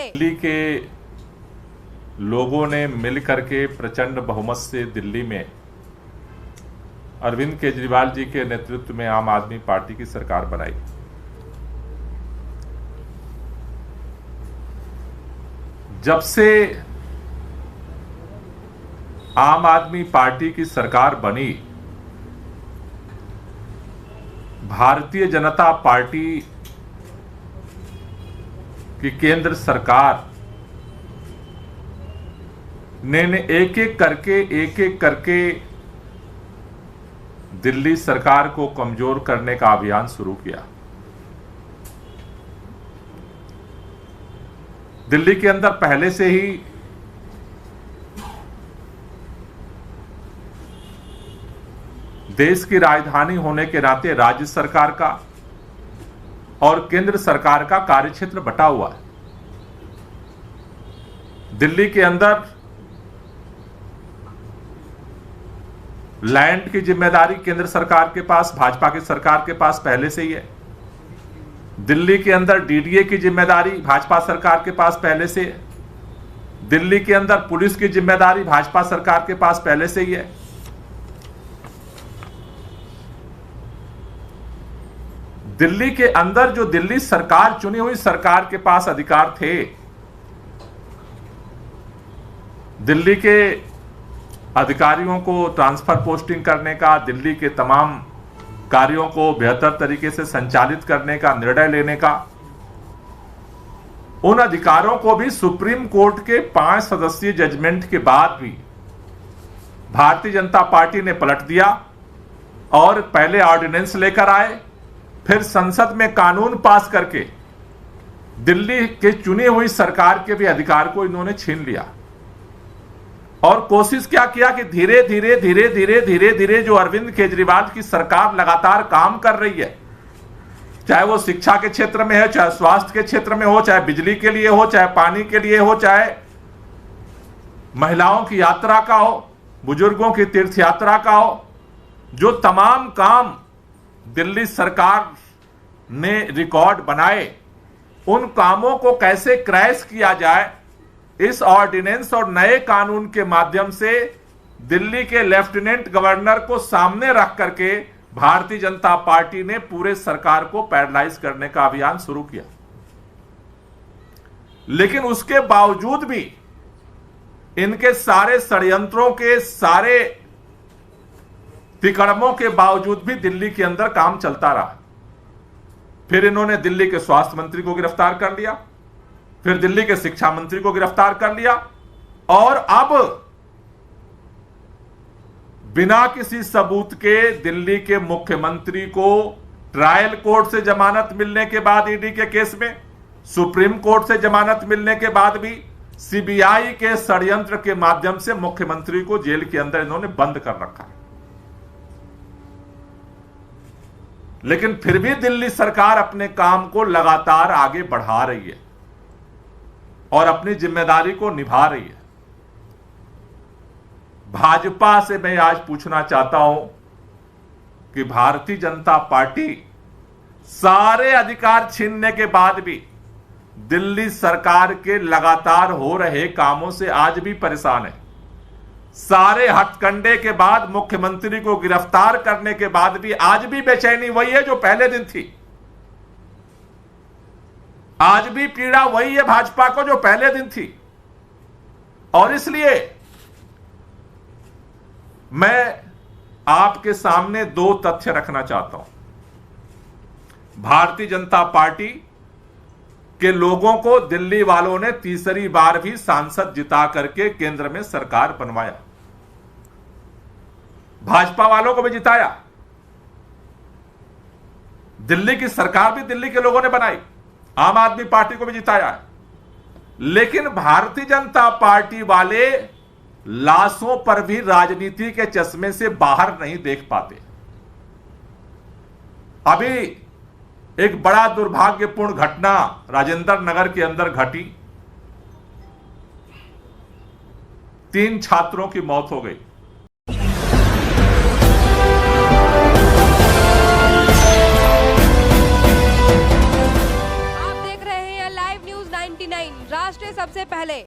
दिल्ली के लोगों ने मिलकर के प्रचंड बहुमत से दिल्ली में अरविंद केजरीवाल जी के नेतृत्व में आम आदमी पार्टी की सरकार बनाई। जब से आम आदमी पार्टी की सरकार बनी, भारतीय जनता पार्टी की केंद्र सरकार ने एक एक करके दिल्ली सरकार को कमजोर करने का अभियान शुरू किया। दिल्ली के अंदर पहले से ही देश की राजधानी होने के नाते राज्य सरकार का और केंद्र सरकार का कार्यक्षेत्र बटा हुआ है। दिल्ली के अंदर लैंड की जिम्मेदारी केंद्र सरकार के पास, भाजपा की सरकार के पास पहले से ही है। दिल्ली के अंदर डीडीए की जिम्मेदारी भाजपा सरकार के पास पहले से है। दिल्ली के अंदर पुलिस की जिम्मेदारी भाजपा सरकार के पास पहले से ही है। दिल्ली के अंदर जो दिल्ली सरकार, चुनी हुई सरकार के पास अधिकार थे, दिल्ली के अधिकारियों को ट्रांसफर पोस्टिंग करने का, दिल्ली के तमाम कार्यों को बेहतर तरीके से संचालित करने का, निर्णय लेने का, उन अधिकारों को भी सुप्रीम कोर्ट के 5 सदस्यीय जजमेंट के बाद भी भारतीय जनता पार्टी ने पलट दिया और पहले ऑर्डिनेंस लेकर आए, फिर संसद में कानून पास करके दिल्ली के चुनी हुई सरकार के भी अधिकार को इन्होंने छीन लिया। और कोशिश क्या किया कि धीरे धीरे जो अरविंद केजरीवाल की सरकार लगातार काम कर रही है, चाहे वो शिक्षा के क्षेत्र में है, चाहे स्वास्थ्य के क्षेत्र में हो, चाहे बिजली के लिए हो, चाहे पानी के लिए हो, चाहे महिलाओं की यात्रा का हो, बुजुर्गों की तीर्थ यात्रा का हो, जो तमाम काम दिल्ली सरकार ने रिकॉर्ड बनाए, उन कामों को कैसे क्रैश किया जाए, इस ऑर्डिनेंस और नए कानून के माध्यम से दिल्ली के लेफ्टिनेंट गवर्नर को सामने रख करके भारतीय जनता पार्टी ने पूरे सरकार को पैरालाइज करने का अभियान शुरू किया। लेकिन उसके बावजूद भी, इनके सारे षड्यंत्रों के, सारे तिकड़मों के बावजूद भी दिल्ली के अंदर काम चलता रहा। फिर इन्होंने दिल्ली के स्वास्थ्य मंत्री को गिरफ्तार कर लिया, फिर दिल्ली के शिक्षा मंत्री को गिरफ्तार कर लिया, और अब बिना किसी सबूत के दिल्ली के मुख्यमंत्री को ट्रायल कोर्ट से जमानत मिलने के बाद, ईडी के केस में सुप्रीम कोर्ट से जमानत मिलने के बाद भी सीबीआई के षड्यंत्र के माध्यम से मुख्यमंत्री को जेल के अंदर इन्होंने बंद कर रखा है। लेकिन फिर भी दिल्ली सरकार अपने काम को लगातार आगे बढ़ा रही है और अपनी जिम्मेदारी को निभा रही है। भाजपा से मैं आज पूछना चाहता हूं कि भारतीय जनता पार्टी सारे अधिकार छीनने के बाद भी दिल्ली सरकार के लगातार हो रहे कामों से आज भी परेशान है। सारे हथकंडे के बाद, मुख्यमंत्री को गिरफ्तार करने के बाद भी आज भी बेचैनी वही है जो पहले दिन थी। आज भी पीड़ा वही है भाजपा को जो पहले दिन थी। और इसलिए मैं आपके सामने 2 तथ्य रखना चाहता हूं। भारतीय जनता पार्टी के लोगों को दिल्ली वालों ने तीसरी बार भी सांसद जिता करके केंद्र में सरकार बनवाया। भाजपा वालों को भी जिताया। दिल्ली की सरकार भी दिल्ली के लोगों ने बनाई, आम आदमी पार्टी को भी जिताया है। लेकिन भारतीय जनता पार्टी वाले लाशों पर भी राजनीति के चश्मे से बाहर नहीं देख पाते। अभी एक बड़ा दुर्भाग्यपूर्ण घटना राजेंद्र नगर के अंदर घटी। 3 छात्रों की मौत हो गई। आप देख रहे हैं लाइव न्यूज 90 99 राष्ट्र सबसे पहले।